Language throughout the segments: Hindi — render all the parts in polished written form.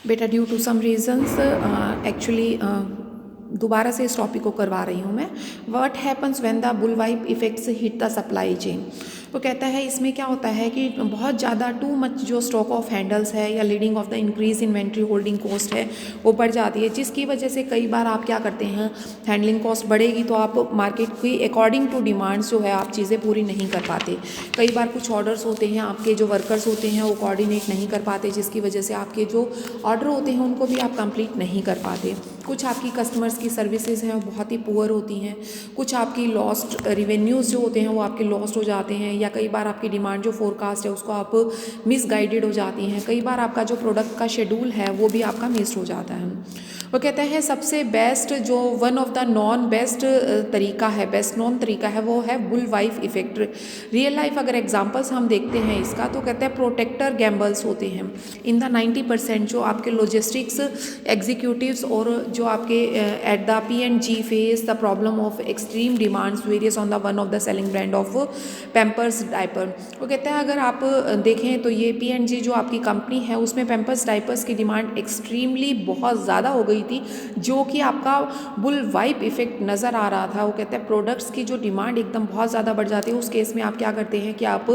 बेटा due to some reasons actually दोबारा से इस टॉपिक को करवा रही हूँ मैं। What happens when the bullwhip effects hit the supply chain. वो कहता है इसमें क्या होता है कि बहुत ज़्यादा टू मच जो स्टॉक ऑफ हैंडल्स है या leading of the increase inventory holding cost है वो बढ़ जाती है, जिसकी वजह से कई बार आप क्या करते हैं, हैंडलिंग कॉस्ट बढ़ेगी तो आप मार्केट की अकॉर्डिंग टू डिमांड्स जो है आप चीज़ें पूरी नहीं कर पाते। कई बार कुछ ऑर्डर्स होते हैं, आपके जो वर्कर्स होते हैं वो कोऑर्डिनेट नहीं कर पाते, जिसकी वजह से आपके जो ऑर्डर होते हैं उनको भी आप कंप्लीट नहीं कर पाते। कुछ आपकी कस्टमर्स की सर्विसेज हैं वो बहुत ही पुअर होती हैं, कुछ आपकी लॉस्ट रिवेन्यूज़ जो होते हैं वो आपके लॉस्ट हो जाते हैं, या कई बार आपकी डिमांड जो फोरकास्ट है उसको आप मिसगाइडेड हो जाती हैं, कई बार आपका जो प्रोडक्ट का शेड्यूल है वो भी आपका मिस हो जाता है। वो कहते हैं सबसे बेस्ट जो one of the non best तरीका है, बेस्ट नॉन तरीका है वो है bull wife effect. Real life अगर एग्जांपल्स हम देखते हैं इसका तो कहते हैं प्रोटेक्टर गैम्बल्स होते हैं इन द 90% जो आपके लॉजिस्टिक्स एग्जीक्यूटिव्स और जो आपके at the P&G face the problem of extreme demands various on the one of the selling brand of Pampers diaper. वो कहते हैं अगर आप देखें तो ये P&G जो आपकी कंपनी है उसमें पैम्पर्स डायपर्स की डिमांड एक्सट्रीमली बहुत ज़्यादा हो गई थी, जो कि आपका बुल वाइप इफेक्ट नज़र आ रहा था। वो कहते हैं प्रोडक्ट्स की जो डिमांड एकदम बहुत ज़्यादा बढ़ जाती है, उस केस में आप क्या करते हैं कि आप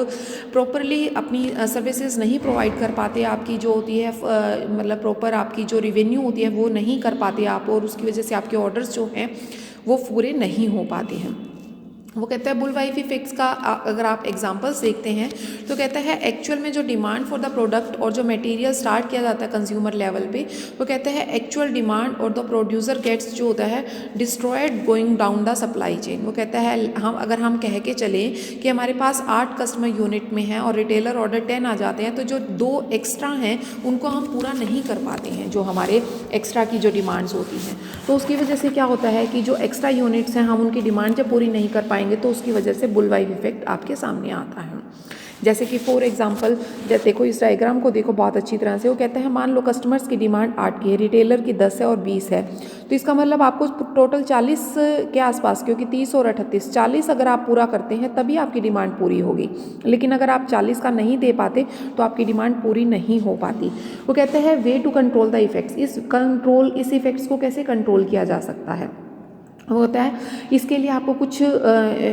प्रॉपरली अपनी सर्विसेज नहीं प्रोवाइड कर पाते, आपकी जो होती है मतलब प्रॉपर आपकी जो रिवेन्यू होती है वो नहीं कर पाते आप, और उसकी वजह से आपके ऑर्डर्स जो हैं वो पूरे नहीं हो पाते हैं। वो कहता है बुल वाइफ इफेक्ट्स का अगर आप एग्जांपल्स देखते हैं तो कहता है एक्चुअल में जो डिमांड फॉर द प्रोडक्ट और जो मटेरियल स्टार्ट किया जाता है कंज्यूमर लेवल पे, वो कहते हैं एक्चुअल डिमांड और द प्रोड्यूसर गेट्स जो होता है destroyed going down the supply chain. वो कहता है हम कह के चलें कि हमारे पास 8 कस्टमर यूनिट में हैं और रिटेलर ऑर्डर 10 आ जाते हैं, तो जो 2 एक्स्ट्रा हैं उनको हम पूरा नहीं कर पाते हैं, जो हमारे एक्स्ट्रा की जो डिमांड्स होती हैं। तो उसकी वजह से क्या होता है कि जो एक्स्ट्रा यूनिट्स हैं हम उनकी डिमांड जब पूरी नहीं कर पाएंगे तो उसकी वजह से बुल वाइप इफेक्ट आपके सामने आता है। जैसे कि फॉर एग्जांपल जब देखो इस डायग्राम को देखो बहुत अच्छी तरह से, वो कहते हैं मान लो कस्टमर्स की डिमांड 8 की है, रिटेलर की 10 है और 20 है, तो इसका मतलब आपको टोटल 40 के आसपास, क्योंकि 30 और 38 40 अगर आप पूरा करते हैं तभी आपकी डिमांड पूरी होगी, लेकिन अगर आप 40 का नहीं दे पाते तो आपकी डिमांड पूरी नहीं हो पाती। वो कहते हैं way to control the effects, इस इफेक्ट्स को कैसे कंट्रोल किया जा सकता है होता है, इसके लिए आपको कुछ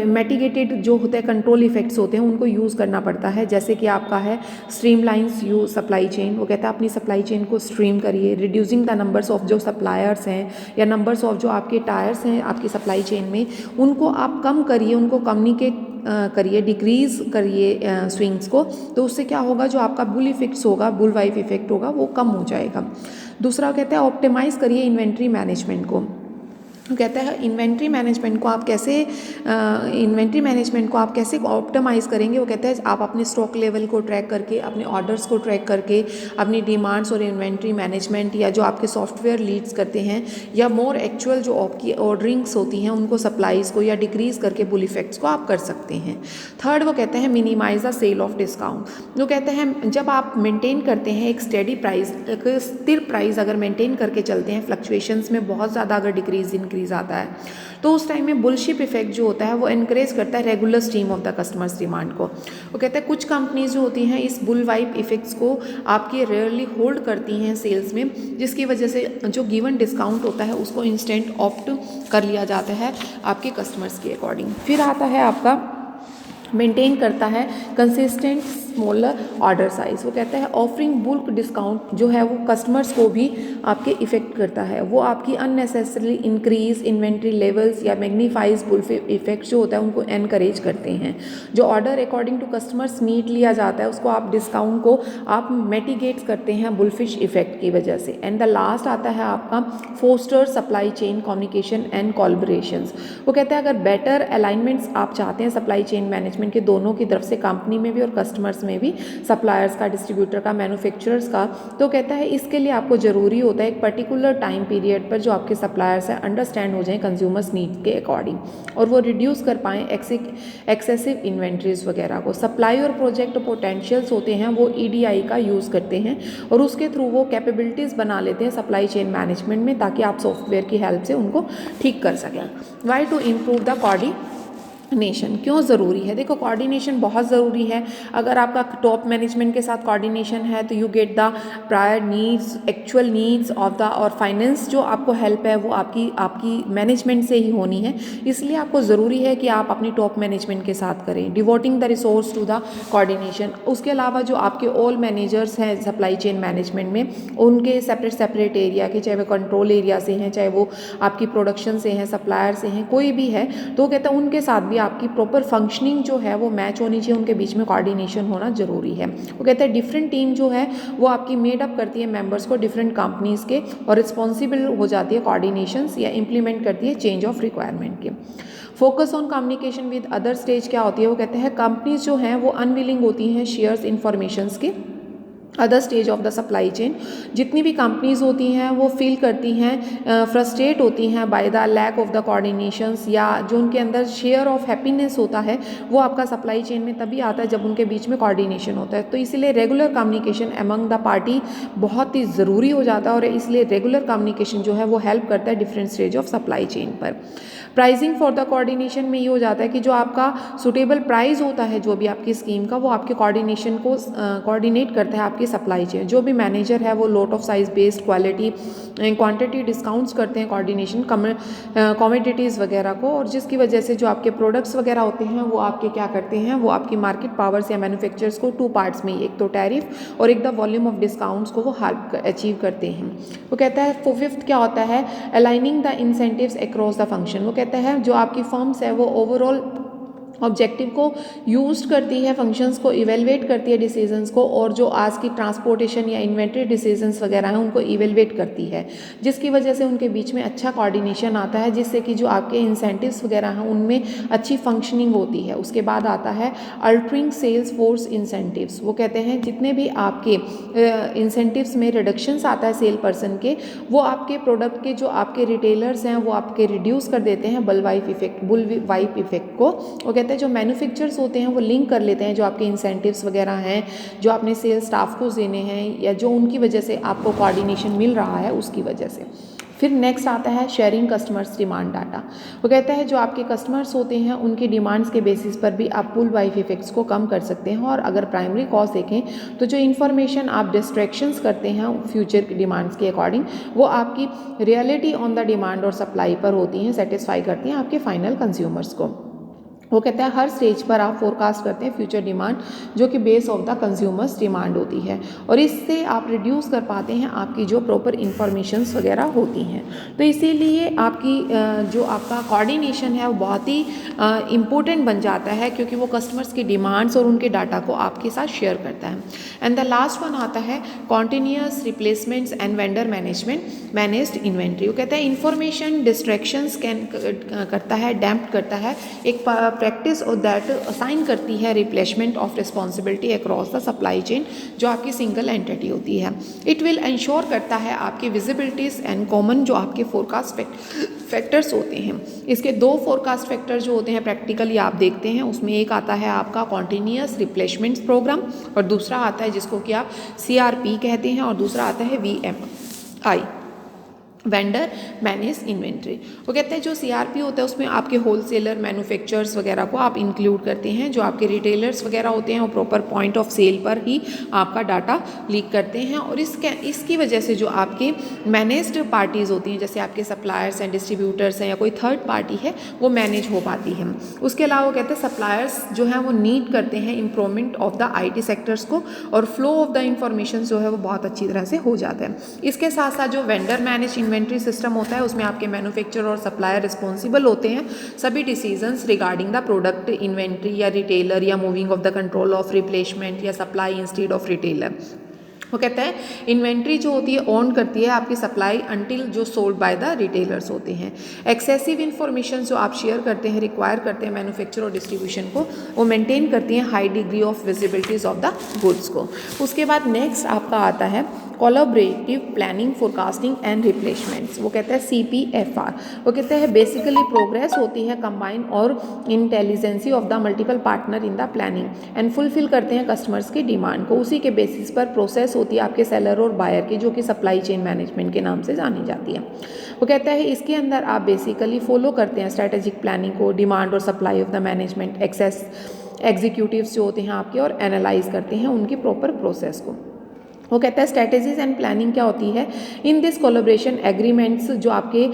मैटिगेटेड जो होते हैं कंट्रोल इफेक्ट्स होते हैं उनको यूज़ करना पड़ता है। जैसे कि आपका है स्ट्रीमलाइंस यू सप्लाई चेन। वो कहता है अपनी सप्लाई चेन को स्ट्रीम करिए, रिड्यूसिंग द नंबर्स ऑफ जो सप्लायर्स हैं या नंबर्स ऑफ जो आपके टायर्स हैं आपकी सप्लाई चेन में, उनको आप कम करिए, उनको कम्युनिकेट करिए, डिक्रीज़ करिए स्विंग्स को, तो उससे क्या होगा जो आपका बुल इफेक्ट्स होगा, बुल वाइफ इफेक्ट होगा वो कम हो जाएगा। दूसरा कहता है ऑप्टिमाइज़ करिए इन्वेंट्री मैनेजमेंट को। कहता है इन्वेंट्री मैनेजमेंट को आप कैसे ऑप्टिमाइज़ करेंगे। वो कहता है आप अपने स्टॉक लेवल को ट्रैक करके, अपने ऑर्डर्स को ट्रैक करके, अपनी डिमांड्स और इन्वेंट्री मैनेजमेंट या जो आपके सॉफ्टवेयर लीड्स करते हैं या मोर एक्चुअल जो आपकी ऑर्डरिंग्स होती हैं उनको सप्लाईज़ को या डिक्रीज़ करके बुल इफेक्ट्स को आप कर सकते हैं। थर्ड वो कहते हैं minimize the sale of discount. वो कहते हैं जब आप मेंटेन करते हैं एक स्टेडी प्राइस, एक स्थिर प्राइस अगर मेंटेन करके चलते हैं, फ्लक्चुएशंस में बहुत ज़्यादा अगर डिक्रीज इंक्रीज आता है तो उस टाइम में बुलशिप इफेक्ट जो होता है वो एनकरेज करता है regular stream of the customers demand को। वो कहते हैं कुछ कंपनीज जो होती हैं इस बुल वाइप इफेक्ट्स को आपकी रेयरली होल्ड करती हैं सेल्स में, जिसकी वजह से जो गिवन डिस्काउंट होता है उसको इंस्टेंट ऑप्ट कर लिया जाता है आपके कस्टमर्स के अकॉर्डिंग। फिर आता है आपका मेंटेन करता है कंसिस्टेंट स्मॉलर ऑर्डर साइज़। वो कहता है ऑफरिंग बुल्क डिस्काउंट जो है वो कस्टमर्स को भी आपके इफ़ेक्ट करता है, वो आपकी अननेसेसरली इंक्रीज इन्वेंट्री लेवल्स या मैग्नीफाइज बुल्क इफेक्ट जो होता है उनको एनकरेज करते हैं। जो order according to customers need लिया जाता है उसको आप डिस्काउंट को आप मेटिगेट करते हैं बुलफिश इफेक्ट की वजह से। एंड द लास्ट आता है आपका foster supply chain communication and collaborations. वो कहते हैं अगर बेटर अलाइनमेंट्स आप चाहते हैं सप्लाई चेन मैनेजमेंट के दोनों की तरफ से, कंपनी में भी और कस्टमर्स में भी, सप्लायर्स का, डिस्ट्रीब्यूटर का, मैन्युफैक्चरर्स का, तो कहता है इसके लिए आपको ज़रूरी होता है एक पर्टिकुलर टाइम पीरियड पर जो आपके सप्लायर्स हैं अंडरस्टैंड हो जाएं कंज्यूमर्स नीड के अकॉर्डिंग और वो रिड्यूस कर पाएँ एक्सेसिव इन्वेंट्रीज वगैरह को। सप्लाई और प्रोजेक्ट पोटेंशियल्स होते हैं वो EDI का यूज़ करते हैं और उसके थ्रू वो कैपेबिलिटीज़ बना लेते हैं सप्लाई चेन मैनेजमेंट में, ताकि आप सॉफ्टवेयर की हेल्प से उनको ठीक कर सकें। Why to improve the nation क्यों ज़रूरी है? देखो, कोऑर्डिनेशन बहुत ज़रूरी है। अगर आपका टॉप मैनेजमेंट के साथ कोऑर्डिनेशन है तो you get the prior needs, actual needs of the, और फाइनेंस जो आपको हेल्प है वो आपकी मैनेजमेंट से ही होनी है। इसलिए आपको ज़रूरी है कि आप अपनी टॉप मैनेजमेंट के साथ करें, devoting the resource to the coordination. उसके अलावा जो आपके ऑल मैनेजर्स हैं सप्लाई चेन मैनेजमेंट में, उनके सेपरेट एरिया के, चाहे वो कंट्रोल एरिया से हैं, चाहे वो आपकी प्रोडक्शन से हैं, सप्लायर से हैं, कोई भी है, तो कहते हैं उनके साथ भी आपकी प्रॉपर फंक्शनिंग जो है वो मैच होनी चाहिए, उनके बीच में कोऑर्डिनेशन होना ज़रूरी है। वो कहते हैं डिफरेंट टीम जो है वो आपकी मेड अप करती है मेंबर्स को डिफरेंट कंपनीज़ के, और रिस्पॉन्सिबल हो जाती है कोऑर्डिनेशंस या इंप्लीमेंट करती है चेंज ऑफ रिक्वायरमेंट के। Focus on communication with other stage क्या होती है? वो कहते हैं कंपनीज जो हैं वो अनविलिंग होती हैं शेयर्स इन्फॉर्मेशंस के other stage of the supply chain. जितनी भी कंपनीज होती हैं वो फील करती हैं, फ्रस्ट्रेट होती हैं by the lack of the coordinations, या जो उनके अंदर शेयर ऑफ हैप्पीनेस होता है वो आपका सप्लाई चेन में तभी आता है जब उनके बीच में कोऑर्डिनेशन होता है। तो इसलिए regular communication among the party बहुत ही ज़रूरी हो जाता है, और इसलिए रेगुलर कम्युनिकेशन जो है वो हेल्प करता है different stage of supply chain पर। प्राइसिंग फॉर द कोऑर्डिनेशन में ये हो जाता है कि जो आपका सुटेबल प्राइस होता है जो भी आपकी स्कीम का, वो आपके कोऑर्डिनेशन को कोऑर्डिनेट करता है आपकी सप्लाई चेन। जो भी मैनेजर है वो lot of size based quality quantity discounts करते हैं कोऑर्डिनेशन कमोडिटीज़ वगैरह को, और जिसकी वजह से जो आपके प्रोडक्ट्स वगैरह होते हैं वो आपके क्या करते हैं, वो आपकी मार्केट पावर्स या मैन्युफैक्चरर्स को टू पार्ट्स में, एक तो टैरिफ और एक द वॉल्यूम ऑफ डिस्काउंट्स को वो अचीव करते हैं। वो कहता है फिफ्थ क्या होता है, aligning the incentives across the function. वो कहता है जो आपकी फर्म्स है वो ओवरऑल ऑब्जेक्टिव को यूज करती है, फंक्शंस को इवेलुएट करती है, डिसीजंस को, और जो आज की ट्रांसपोर्टेशन या इन्वेंट्री डिसीजंस वगैरह हैं उनको इवेलुएट करती है, जिसकी वजह से उनके बीच में अच्छा कोऑर्डिनेशन आता है, जिससे कि जो आपके इंसेंटिव्स वगैरह हैं उनमें अच्छी फंक्शनिंग होती है। उसके बाद आता है अल्टरिंग सेल्स फोर्स इंसेंटिव्स। वो कहते हैं जितने भी आपके इंसेंटिव्स में रिडक्शंस आता है सेल पर्सन के, वो आपके प्रोडक्ट के जो आपके रिटेलर्स हैं वो आपके रिड्यूस कर देते हैं बुल वाइप इफेक्ट को। वो कहते हैं जो मैन्युफैक्चरर्स होते हैं वो लिंक कर लेते हैं जो आपके इंसेंटिव्स वगैरह हैं, जो आपने सेल्स स्टाफ को देने हैं, या जो उनकी वजह से आपको कोऑर्डिनेशन मिल रहा है उसकी वजह से। फिर नेक्स्ट आता है शेयरिंग कस्टमर्स डिमांड डाटा। वो कहता है जो आपके कस्टमर्स होते हैं उनकी डिमांड्स के बेसिस पर भी आप पुल वाइप इफेक्ट्स को कम कर सकते हैं, और अगर प्राइमरी कॉज देखें तो जो इन्फॉर्मेशन आप डिस्ट्रैक्शंस करते हैं फ्यूचर की डिमांड्स के अकॉर्डिंग, वो आपकी रियलिटी ऑन द डिमांड और सप्लाई पर होती हैं, सेटिस्फाई करती हैं आपके फाइनल कंज्यूमर्स को। वो कहता है हर स्टेज पर आप फोरकास्ट करते हैं फ्यूचर डिमांड जो कि base of the consumers demand होती है, और इससे आप रिड्यूस कर पाते हैं आपकी जो प्रॉपर इंफॉर्मेशंस वगैरह होती हैं। तो इसीलिए आपकी जो आपका कोऑर्डिनेशन है वो बहुत ही इम्पोर्टेंट बन जाता है, क्योंकि वो कस्टमर्स की डिमांड्स और उनके डाटा को आपके साथ शेयर करता है। एंड द लास्ट वन आता है continuous replacements and vendor managed inventory. वो कहता है इंफॉर्मेशन डिस्ट्रैक्शंस कैन करता है, डैम्प करता है, एक प्रैक्टिस और दैट असाइन करती है replacement of responsibility across the supply chain जो आपकी सिंगल एंटिटी होती है। इट विल इंश्योर करता है आपकी विजिबिलिटीज एंड कॉमन जो आपके फोरकास्ट फैक्टर्स होते हैं। इसके दो फोरकास्ट फैक्टर जो होते हैं प्रैक्टिकली आप देखते हैं, उसमें एक आता है आपका कॉन्टीन्यूअस रिप्लेसमेंट प्रोग्राम, और दूसरा आता है जिसको कि आप CRP कहते हैं, और दूसरा आता है VMI, वेंडर मैनेज इन्वेंट्री। वो कहते हैं जो CRP होता है उसमें आपके होलसेलर मैन्युफैक्चरर्स वगैरह को आप इंक्लूड करते हैं, जो आपके रिटेलर्स वगैरह होते हैं वो प्रॉपर पॉइंट ऑफ सेल पर ही आपका डाटा लीक करते हैं, और इसकी वजह से जो आपके मैनेज्ड पार्टीज़ होती हैं जैसे आपके सप्लायर्स हैं, डिस्ट्रीब्यूटर्स हैं, या कोई थर्ड पार्टी है वो मैनेज हो पाती है। उसके अलावा वो कहते हैं सप्लायर्स जो हैं वो नीड करते हैं improvement of the IT sectors को, और फ्लो ऑफ द इंफॉर्मेशन जो है वो बहुत अच्छी तरह से हो जाता है। इसके साथ साथ जो वेंडर मैनेज इन्वेंट्री सिस्टम होता है उसमें आपके मैन्युफैक्चरर और सप्लायर रिस्पॉन्सिबल होते हैं सभी decisions regarding the product inventory या रिटेलर या moving of the control of replacement या सप्लाई इंस्टेड ऑफ रिटेलर। वो कहता है इन्वेंट्री जो होती है ऑन करती है आपकी सप्लाई अंटिल जो सोल्ड बाय द रिटेलर्स होते हैं। एक्सेसिव इन्फॉर्मेशन जो आप शेयर करते हैं, रिक्वायर करते हैं मैन्युफैक्चर और डिस्ट्रीब्यूशन को, वो मेंटेन करती हैं high degree of visibilities of the goods को। उसके बाद नेक्स्ट आपका आपका आता है collaborative planning forecasting and replacements. वो कहता है CPFR। वो कहते हैं बेसिकली प्रोग्रेस होती है कंबाइन और intelligence of the multiple partner in the planning and fulfil करते हैं कस्टमर्स की डिमांड को। उसी के बेसिस पर प्रोसेस होती है आपके सेलर और बायर की, जो कि सप्लाई चेन मैनेजमेंट के नाम से जानी जाती है। वो कहता है इसके अंदर आप बेसिकली फॉलो करते हैं स्ट्रेटेजिक प्लानिंग को, डिमांड और supply of the management access executives जो होते हैं आपके, और एनालाइज करते हैं उनकी प्रॉपर प्रोसेस को। वो कहता है स्ट्रेटेजीज एंड प्लानिंग क्या होती है, इन दिस कोलैबोरेशन एग्रीमेंट्स जो आपके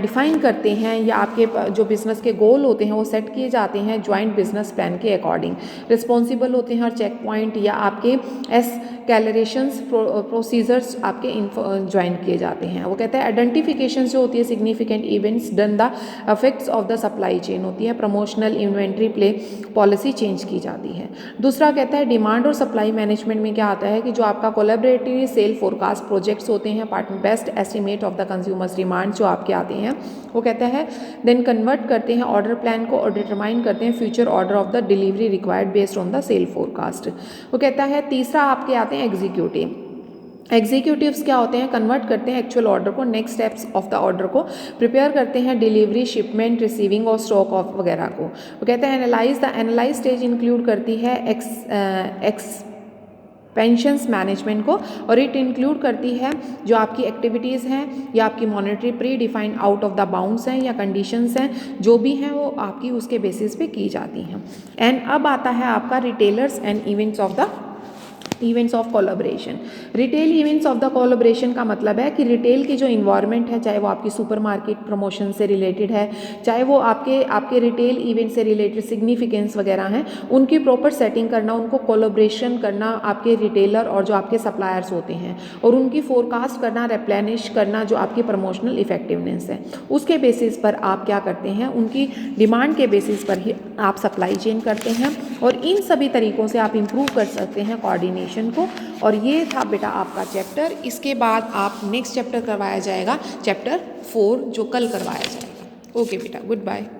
डिफाइन करते हैं या आपके जो बिजनेस के गोल होते हैं वो सेट किए जाते हैं ज्वाइंट बिजनेस प्लान के अकॉर्डिंग। रिस्पॉन्सिबल होते हैं हर चेक पॉइंट या आपके कैलरेशंस प्रोसीजर्स आपके ज्वाइन किए जाते हैं। वो कहता है आइडेंटिफिकेशन जो होती है significant events done the effects of the supply chain होती है, promotional inventory play policy change की जाती है। दूसरा कहता है डिमांड और सप्लाई मैनेजमेंट में क्या आता है कि जो आपका कोलैबोरेटिव सेल फोरकास्ट प्रोजेक्ट्स होते हैं, partner best estimate of the consumers demand जो आपके आते हैं। वो कहता है देन कन्वर्ट करते हैं ऑर्डर प्लान को और डिटरमाइन करते हैं future order of the delivery required based on the sale forecast. वो कहता है तीसरा आपके आते हैं एग्जीक्यूटिव्स क्या होते हैं, कन्वर्ट करते हैं एक्चुअल ऑर्डर को, next steps of the order को प्रिपेयर करते हैं, डिलीवरी, शिपमेंट, रिसीविंग और स्टॉक ऑफ वगैरह को। वो कहते हैं एनालाइज स्टेज इंक्लूड करती है पेंशंस मैनेजमेंट को, और इट इंक्लूड करती है जो आपकी एक्टिविटीज़ हैं या आपकी monetary pre defined out of the bounds हैं या कंडीशंस हैं जो भी हैं वो आपकी उसके बेसिस पे की जाती हैं। एंड अब आता है आपका retailers and events of collaboration. Retail events of the collaboration का मतलब है कि रिटेल की जो इन्वायरमेंट है, चाहे वो आपकी सुपरमार्केट प्रमोशन से रिलेटेड है, चाहे वो आपके रिटेल इवेंट से रिलेटेड सिग्निफिकेंस वगैरह हैं, उनकी प्रॉपर सेटिंग करना, उनको कोलैबोरेशन करना आपके रिटेलर और जो आपके सप्लायर्स होते हैं, और उनकी फोरकास्ट करना, रिप्लेनिश करना जो आपकी प्रमोशनल इफेक्टिवनेस है, उसके बेसिस पर आप क्या करते हैं, उनकी डिमांड के बेसिस पर ही आप सप्लाई चेन करते हैं, और इन सभी तरीक़ों से आप इम्प्रूव कर सकते हैं कोऑर्डिनेशन को। और ये था बेटा आपका चैप्टर। इसके बाद आप नेक्स्ट चैप्टर करवाया जाएगा चैप्टर 4 जो कल करवाया जाएगा। ओके बेटा, गुड बाय।